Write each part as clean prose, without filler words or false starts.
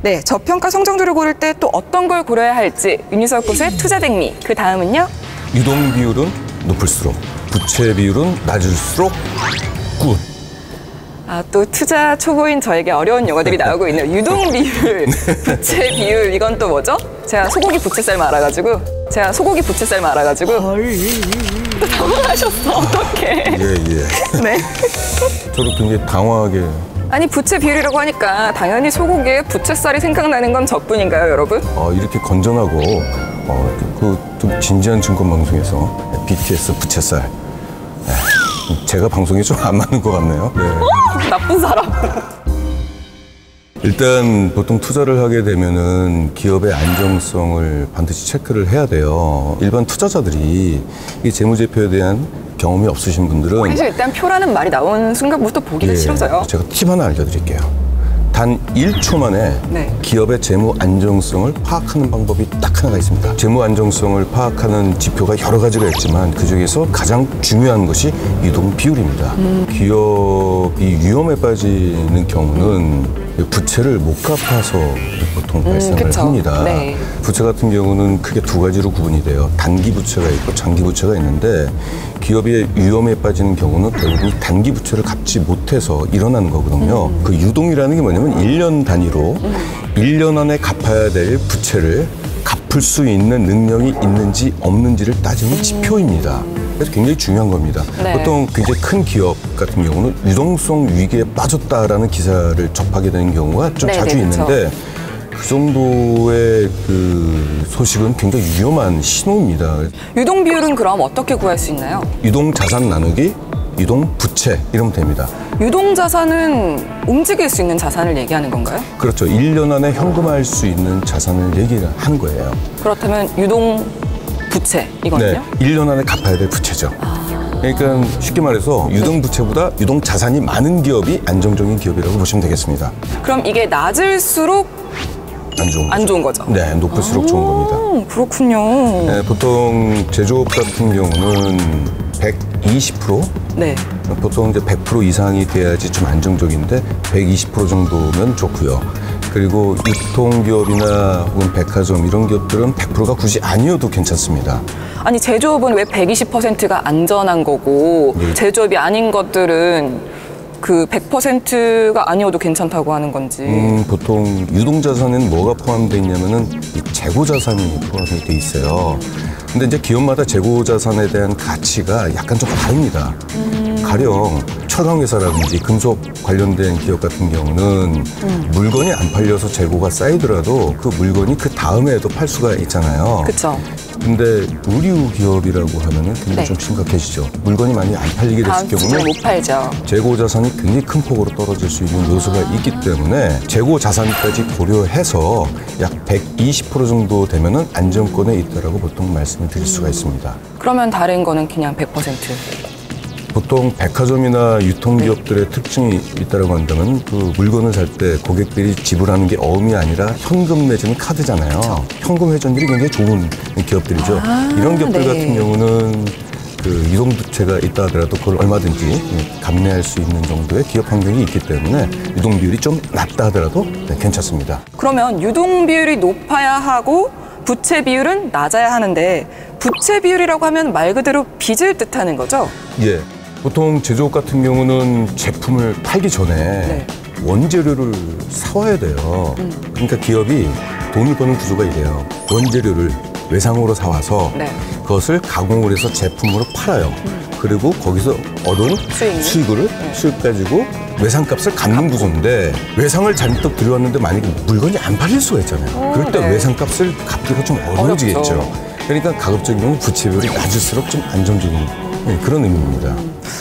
네, 저평가 성장주를 고를 때 또 어떤 걸 고려해야 할지 윤희석 교수의 투자 백미. 그 다음은요? 유동 비율은 높을수록, 부채 비율은 낮을수록 굿. 아, 또 투자 초보인 저에게 어려운 용어들이 나오고 있네요. 유동 비율, 부채 비율, 이건 또 뭐죠? 제가 소고기 부채살 말아가지고 또 당황하셨어. 어떡해. 예. 네. 저도 굉장히 당황하게. 아니, 부채 비율이라고 하니까 당연히 소고기에 부채살이 생각나는 건 저뿐인가요, 여러분? 이렇게 건전하고 좀 진지한 증권 방송에서 BTS 부채살. 제가 방송에 좀 안 맞는 것 같네요. 네. 나쁜 사람. 일단 보통 투자를 하게 되면은 기업의 안정성을 반드시 체크를 해야 돼요. 일반 투자자들이 이 재무제표에 대한 경험이 없으신 분들은 그래서 일단 표라는 말이 나온 순간부터 보기가 싫어져요. 제가 팁 하나 알려드릴게요. 단 1초 만에 네. 기업의 재무 안정성을 파악하는 방법이 딱 하나가 있습니다. 재무 안정성을 파악하는 지표가 여러 가지가 있지만 그중에서 가장 중요한 것이 유동 비율입니다. 기업이 위험에 빠지는 경우는 부채를 못 갚아서 보통 발생을 합니다. 네. 부채 같은 경우는 크게 두 가지로 구분이 돼요. 단기 부채가 있고 장기 부채가 있는데 기업이 위험에 빠지는 경우는 대부분 단기 부채를 갚지 못해서 일어나는 거거든요. 그 유동이라는 게 뭐냐면 1년 단위로 1년 안에 갚아야 될 부채를 갚을 수 있는 능력이 있는지 없는지를 따지는 지표입니다. 그래서 굉장히 중요한 겁니다. 네. 보통 굉장히 큰 기업 같은 경우는 유동성 위기에 빠졌다라는 기사를 접하게 되는 경우가 좀 자주 있는데 그 정도의 그 소식은 굉장히 위험한 신호입니다. 유동 비율은 그럼 어떻게 구할 수 있나요? 유동 자산 나누기, 유동 부채 이러면 됩니다. 유동 자산은 움직일 수 있는 자산을 얘기하는 건가요? 그렇죠. 1년 안에 현금화할 수 있는 자산을 얘기하는 거예요. 그렇다면 유동 부채 이거는요? 네, 1년 안에 갚아야 될 부채죠. 그러니까 쉽게 말해서 유동 부채보다 유동 자산이 많은 기업이 안정적인 기업이라고 보시면 되겠습니다. 그럼 이게 낮을수록 안 좋은 거죠? 네, 높을수록 좋은 겁니다. 그렇군요. 네, 보통 제조업 같은 경우는 120%? 네. 보통 이제 100% 이상이 돼야지 좀 안정적인데 120% 정도면 좋고요. 그리고 유통기업이나 혹은 백화점 이런 기업들은 100%가 굳이 아니어도 괜찮습니다. 아니, 제조업은 왜 120%가 안전한 거고 제조업이 아닌 것들은 그 100%가 아니어도 괜찮다고 하는 건지. 보통 유동자산에는 뭐가 포함되어 있냐면은 이 재고자산이 포함이 돼 있어요. 근데 이제 기업마다 재고자산에 대한 가치가 약간 좀 다릅니다. 가령 철강회사라든지 금속 관련된 기업 같은 경우는 물건이 안 팔려서 재고가 쌓이더라도 그 물건이 그 다음에도 팔 수가 있잖아요. 그렇죠. 근데 의류 기업이라고 하면은 굉장히 좀 심각해지죠. 물건이 많이 안 팔리게 됐을 경우는 못 팔죠. 재고 자산이 굉장히 큰 폭으로 떨어질 수 있는 요소가 있기 때문에 재고 자산까지 고려해서 약 120% 정도 되면은 안정권에 있다라고 보통 말씀을 드릴 수가 있습니다. 그러면 다른 거는 그냥 100%. 보통 백화점이나 유통기업들의 특징이 있다고 한다면 그 물건을 살 때 고객들이 지불하는 게 어음이 아니라 현금 내지는 카드잖아요. 현금 회전율이 굉장히 좋은 기업들이죠. 이런 기업들 같은 경우는 그 유동부채가 있다 하더라도 그걸 얼마든지 감내할 수 있는 정도의 기업 환경이 있기 때문에 유동 비율이 좀 낮다 하더라도 괜찮습니다. 그러면 유동 비율이 높아야 하고 부채 비율은 낮아야 하는데 부채 비율이라고 하면 말 그대로 빚을 뜻하는 거죠? 예. 보통 제조업 같은 경우는 제품을 팔기 전에 원재료를 사와야 돼요. 그러니까 기업이 돈을 버는 구조가 이래요. 원재료를 외상으로 사와서 그것을 가공을 해서 제품으로 팔아요. 그리고 거기서 얻은 수익 가지고 외상값을 갚는 구조인데 외상을 잔뜩 들여왔는데 만약에 물건이 안 팔릴 수가 있잖아요. 그럴 때 외상값을 갚기가 좀 어려워지겠죠. 그러니까 가급적인 경우 부채 비율이 낮을수록 좀 안정적인 그런 의미입니다.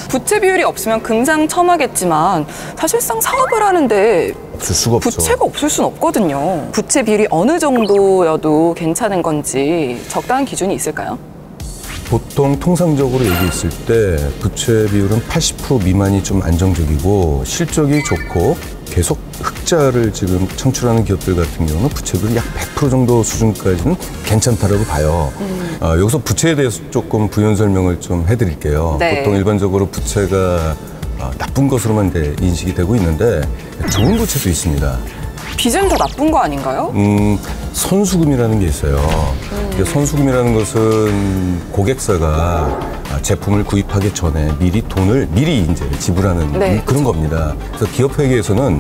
부채 비율이 없으면 금상첨화겠지만 사실상 사업을 하는데 없을 수가 없죠. 부채가 없을 수는 없거든요. 부채 비율이 어느 정도여도 괜찮은 건지 적당한 기준이 있을까요? 보통 통상적으로 얘기했을 때 부채 비율은 80% 미만이 좀 안정적이고 실적이 좋고 계속 흑자를 지금 창출하는 기업들 같은 경우는 부채 비율이 약 100% 정도 수준까지는 괜찮다라고 봐요. 여기서 부채에 대해서 조금 부연 설명을 좀 해드릴게요. 보통 일반적으로 부채가 나쁜 것으로만 인식이 되고 있는데 좋은 부채도 있습니다. 빚은 더 나쁜 거 아닌가요? 선수금이라는 게 있어요. 이게 선수금이라는 것은 고객사가 제품을 구입하기 전에 미리 돈을 이제 지불하는 네, 그런 겁니다. 그래서 기업회계에서는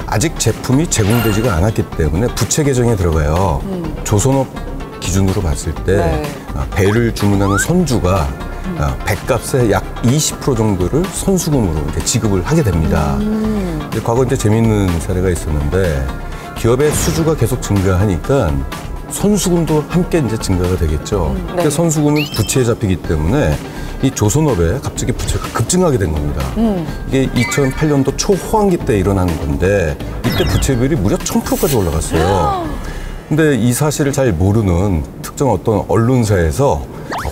아직 제품이 제공되지가 않았기 때문에 부채 계정에 들어가요. 조선업 기준으로 봤을 때 네. 배를 주문하는 선주가 배값의 약 20% 정도를 선수금으로 이렇게 지급을 하게 됩니다. 근데 과거 이제 재미있는 사례가 있었는데 기업의 수주가 계속 증가하니까 선수금도 함께 이제 증가가 되겠죠. 네. 그 선수금은 부채에 잡히기 때문에 이 조선업에 갑자기 부채가 급증하게 된 겁니다. 이게 2008년도 초호황기 때 일어난 건데 이때 부채 비율이 무려 1000%까지 올라갔어요. 근데 이 사실을 잘 모르는 특정 어떤 언론사에서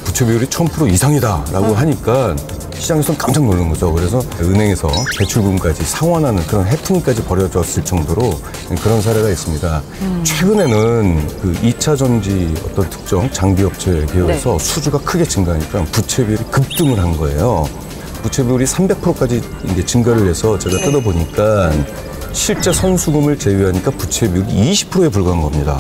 부채 비율이 1000% 이상이다라고 하니까 시장에서는 깜짝 놀란 거죠. 그래서 은행에서 대출금까지 상환하는 그런 해프닝까지 벌어졌을 정도로 그런 사례가 있습니다. 최근에는 그 2차 전지 어떤 특정 장비업체에 비해서 네. 수주가 크게 증가하니까 부채 비율이 급등을 한 거예요. 부채 비율이 300%까지 이제 증가를 해서 제가 뜯어보니까 실제 선수금을 제외하니까 부채 비율이 20%에 불과한 겁니다.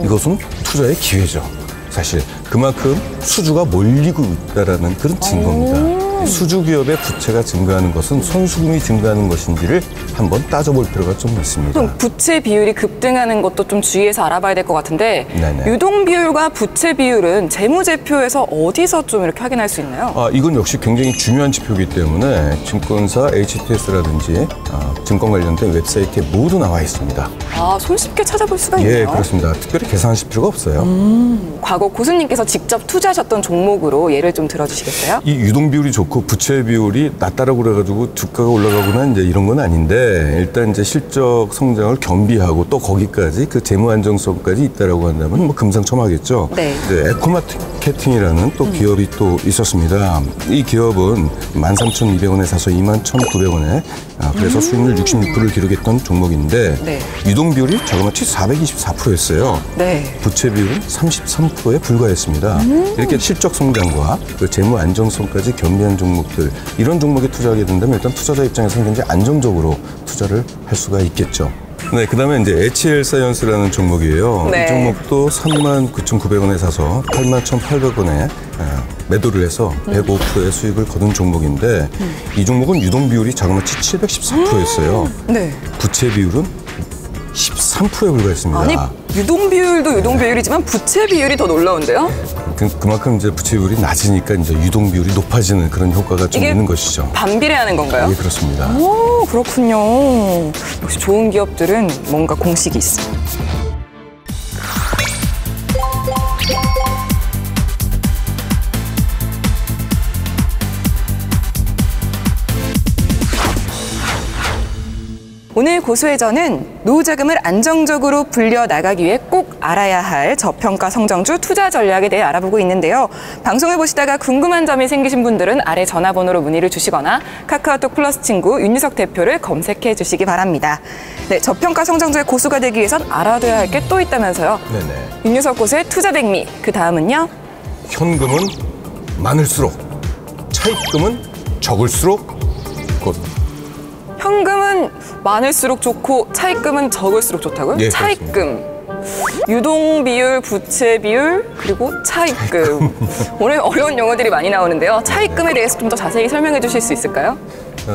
이것은 투자의 기회죠. 사실 그만큼 수주가 몰리고 있다는 그런 증거입니다. 수주 기업의 부채가 증가하는 것은 선수금이 증가하는 것인지를 한번 따져볼 필요가 좀 있습니다. 그럼 부채 비율이 급등하는 것도 좀 주의해서 알아봐야 될 것 같은데 네네. 유동 비율과 부채 비율은 재무제표에서 어디서 좀 이렇게 확인할 수 있나요? 이건 역시 굉장히 중요한 지표이기 때문에 증권사 HTS라든지 증권 관련된 웹사이트에 모두 나와 있습니다. 손쉽게 찾아볼 수가 있네요. 예, 그렇습니다. 특별히 계산하실 필요가 없어요. 과거 고수님께서 직접 투자하셨던 종목으로 예를 좀 들어주시겠어요? 이 유동 비율이 좋고 부채 비율이 낮다라고 그래가지고 주가가 올라가거나 이제 이런 건 아닌데 일단 이제 실적 성장을 겸비하고 또 거기까지 그 재무 안정성까지 있다라고 한다면 뭐 금상첨화겠죠. 네. 에코마케팅이라는 또 기업이 또 있었습니다. 이 기업은 13,200원에 사서 21,900원에 그래서 수익률 66%를 기록했던 종목인데 네. 유동 비율이 저거마치 424%였어요. 네. 부채 비율은 33%에 불과했습니다. 이렇게 실적 성장과 그 재무 안정성까지 겸비한 종목들, 이런 종목에 투자하게 된다면 일단 투자자 입장에서는 굉장히 안정적으로 투자를 할 수가 있겠죠. 네, 그다음에 이제 HL 사이언스라는 종목이에요. 네. 이 종목도 39,900원에 사서 81,800원에 매도를 해서 105%의 수익을 거둔 종목인데 이 종목은 유동 비율이 자그마치 714%였어요. 네. 부채 비율은 13%에 불과했습니다. 아니 유동 비율도 유동 비율이지만 부채 비율이 더 놀라운데요? 그만큼 이제 부채 비율이 낮으니까 이제 유동 비율이 높아지는 그런 효과가 좀 있는 것이죠. 반비례하는 건가요? 예, 그렇습니다. 오, 그렇군요. 역시 좋은 기업들은 뭔가 공식이 있습니다. 오늘 고수회전은 노후자금을 안정적으로 불려나가기 위해 꼭 알아야 할 저평가 성장주 투자 전략에 대해 알아보고 있는데요. 방송을 보시다가 궁금한 점이 생기신 분들은 아래 전화번호로 문의를 주시거나 카카오톡 플러스 친구 윤유석 대표를 검색해 주시기 바랍니다. 네, 저평가 성장주의 고수가 되기 위해선 알아둬야 할 게 또 있다면서요. 네네. 윤유석 고수의 투자 백미, 그 다음은요? 현금은 많을수록, 차입금은 적을수록 곧. 현금은 많을수록 좋고 차입금은 적을수록 좋다고요? 예, 차입금. 유동 비율, 부채 비율, 그리고 차입금. 오늘 어려운 용어들이 많이 나오는데요. 차입금에 대해서 좀 더 자세히 설명해 주실 수 있을까요?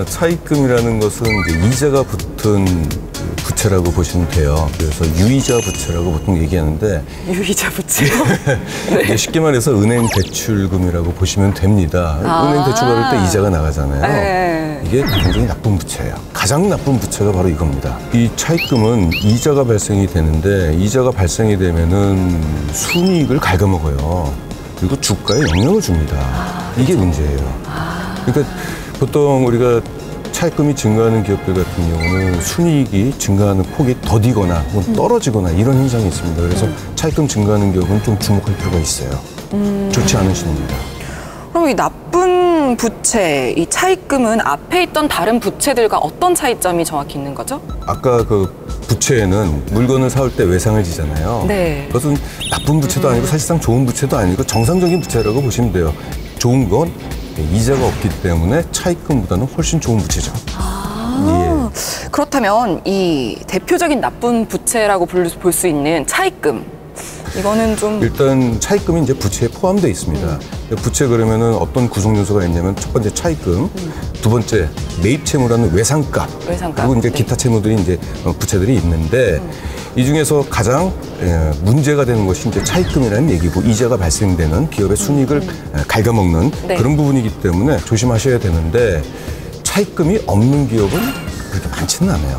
차입금이라는 것은 이제 이자가 붙은 부채라고 보시면 돼요. 그래서 유이자 부채라고 보통 얘기하는데 유이자 부채. 이제 쉽게 말해서 은행 대출금이라고 보시면 됩니다. 은행 대출 받을 때 이자가 나가잖아요. 네. 이게 굉장히 나쁜 부채예요. 가장 나쁜 부채가 바로 이겁니다. 이 차입금은 이자가 발생이 되는데 이자가 발생이 되면은 순이익을 갉아먹어요. 그리고 주가에 영향을 줍니다. 이게 문제예요. 그러니까 보통 우리가 차입금이 증가하는 기업들 같은 경우는 순이익이 증가하는 폭이 더디거나 혹은 떨어지거나 이런 현상이 있습니다. 그래서 차입금 증가하는 기업은 좀 주목할 필요가 있어요. 좋지 않은 신호입니다. 그럼 이 나쁜 부채, 이 차입금은 앞에 있던 다른 부채들과 어떤 차이점이 정확히 있는 거죠? 아까 그 부채에는 물건을 사올 때 외상을 지잖아요. 네. 그것은 나쁜 부채도 아니고 사실상 좋은 부채도 아니고 정상적인 부채라고 보시면 돼요. 좋은 건 이자가 없기 때문에 차입금보다는 훨씬 좋은 부채죠. 아, 예. 그렇다면 이 대표적인 나쁜 부채라고 볼 수 있는 차입금, 이거는 좀 일단 차입금이 이제 부채에 포함되어 있습니다. 부채 그러면은 어떤 구성 요소가 있냐면 첫 번째 차입금, 두 번째 매입 채무라는 외상값, 그리고 이제 기타 채무들이 이제 부채들이 있는데 이 중에서 가장 문제가 되는 것이 이제 차입금이라는 얘기고 이자가 발생되는 기업의 순이익을 갉아먹는 그런 부분이기 때문에 조심하셔야 되는데 차입금이 없는 기업은 그렇게 많지는 않아요.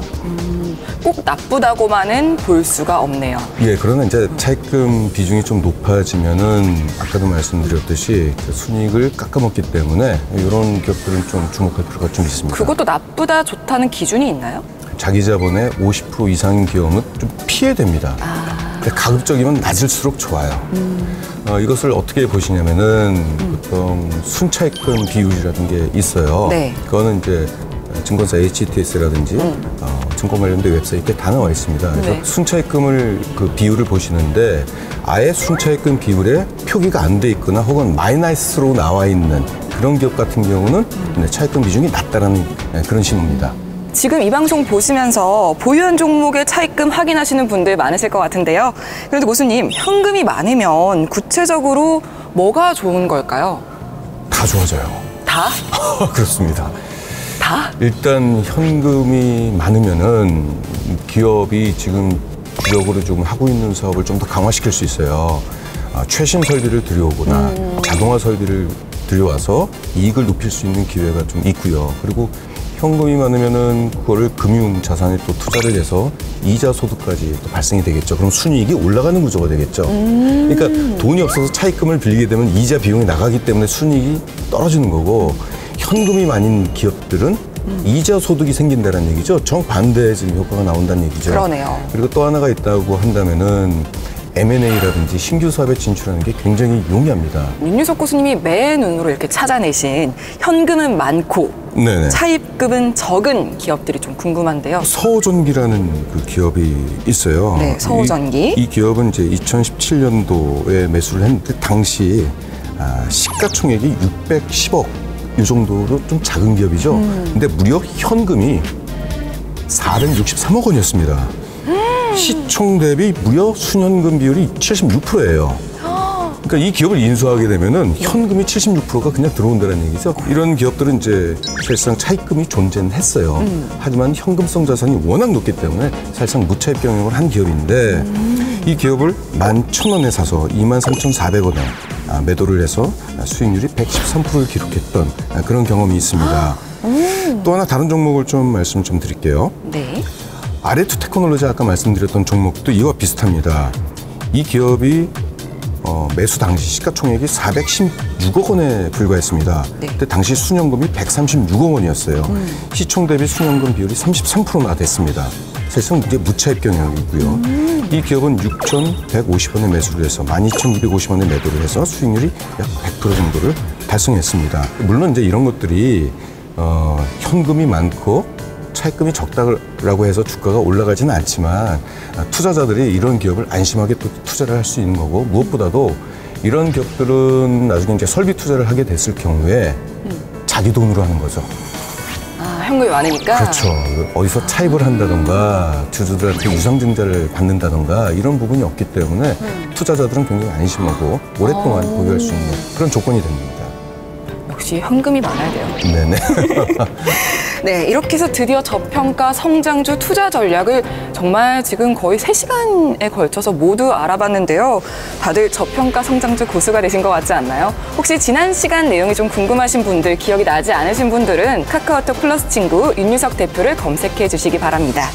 꼭 나쁘다고만은 볼 수가 없네요. 예, 그러나 이제 차입금 비중이 좀 높아지면은 아까도 말씀드렸듯이 순이익을 깎아먹기 때문에 이런 기업들은 좀 주목할 필요가 좀 있습니다. 그것도 나쁘다 좋다는 기준이 있나요? 자기 자본의 50% 이상인 기업은 좀 피해야 됩니다. 가급적이면 낮을수록 좋아요. 이것을 어떻게 보시냐면은 보통 순차입금 비율이라는 게 있어요. 네. 그거는 이제 증권사 HTS라든지 증권 관련된 웹사이트에 다 나와 있습니다. 그래서 순차입금을 그 비율을 보시는데 아예 순차입금 비율에 표기가 안 돼 있거나 혹은 마이너스로 나와 있는 그런 기업 같은 경우는 차입금 비중이 낮다라는 그런 신호입니다. 지금 이 방송 보시면서 보유한 종목의 차입금 확인하시는 분들 많으실 것 같은데요. 그런데 교수님, 현금이 많으면 구체적으로 뭐가 좋은 걸까요? 다 좋아져요. 다? 그렇습니다. 다? 일단 현금이 많으면은 기업이 지금 주력으로 좀 하고 있는 사업을 좀 더 강화시킬 수 있어요. 최신 설비를 들여오거나 자동화 설비를 들여와서 이익을 높일 수 있는 기회가 좀 있고요. 그리고 현금이 많으면은 그거를 금융 자산에 또 투자를 해서 이자 소득까지 또 발생이 되겠죠. 그럼 순이익이 올라가는 구조가 되겠죠. 그러니까 돈이 없어서 차입금을 빌리게 되면 이자 비용이 나가기 때문에 순이익이 떨어지는 거고 현금이 많은 기업들은 이자 소득이 생긴다는 얘기죠. 정반대의 지금 효과가 나온다는 얘기죠. 그러네요. 그리고 또 하나가 있다고 한다면은 M&A라든지 신규 사업에 진출하는 게 굉장히 용이합니다. 윤유석 교수님이 매 눈으로 이렇게 찾아내신 현금은 많고 네네. 차입금은 적은 기업들이 좀 궁금한데요. 서호전기라는 그 기업이 있어요. 네, 서호전기. 이 기업은 이제 2017년도에 매수를 했는데 당시 시가총액이 610억 이 정도로 좀 작은 기업이죠. 근데 무려 현금이 463억 원이었습니다. 시총 대비 무려 순현금 비율이 76%예요. 그러니까 이 기업을 인수하게 되면은 현금이 76%가 그냥 들어온다는 얘기죠. 이런 기업들은 이제 사실상 차입금이 존재는 했어요. 하지만 현금성 자산이 워낙 높기 때문에 사실상 무차입 경영을 한 기업인데 이 기업을 11,000원에 사서 23,400원에 매도를 해서 수익률이 113%를 기록했던 그런 경험이 있습니다. 또 하나 다른 종목을 좀 말씀 좀 드릴게요. 네. 아레투 테크놀로지 아까 말씀드렸던 종목도 이와 비슷합니다. 이 기업이 매수 당시 시가총액이 416억 원에 불과했습니다. 네. 그때 당시 순현금이 136억 원이었어요. 시총 대비 순현금 비율이 33%나 됐습니다. 사실상 이제 무차입 경영이고요. 이 기업은 6,150원에 매수를 해서 12,250원에 매도를 해서 수익률이 약 100% 정도를 달성했습니다. 물론 이제 이런 것들이 현금이 많고 차입금이 적다라고 해서 주가가 올라가지는 않지만 투자자들이 이런 기업을 안심하게 또 투자를 할 수 있는 거고 무엇보다도 이런 기업들은 나중에 이제 설비 투자를 하게 됐을 경우에 자기 돈으로 하는 거죠. 현금이 많으니까. 그렇죠. 어디서 차입을 한다던가 주주들한테 유상증자를 받는다던가 이런 부분이 없기 때문에 투자자들은 굉장히 안심하고 오랫동안 보유할 수 있는 그런 조건이 됩니다. 역시 현금이 많아야 돼요. 네네. 네, 이렇게 해서 드디어 저평가 성장주 투자 전략을 정말 지금 거의 3시간에 걸쳐서 모두 알아봤는데요. 다들 저평가 성장주 고수가 되신 것 같지 않나요? 혹시 지난 시간 내용이 좀 궁금하신 분들, 기억이 나지 않으신 분들은 카카오톡 플러스 친구 윤유석 대표를 검색해 주시기 바랍니다.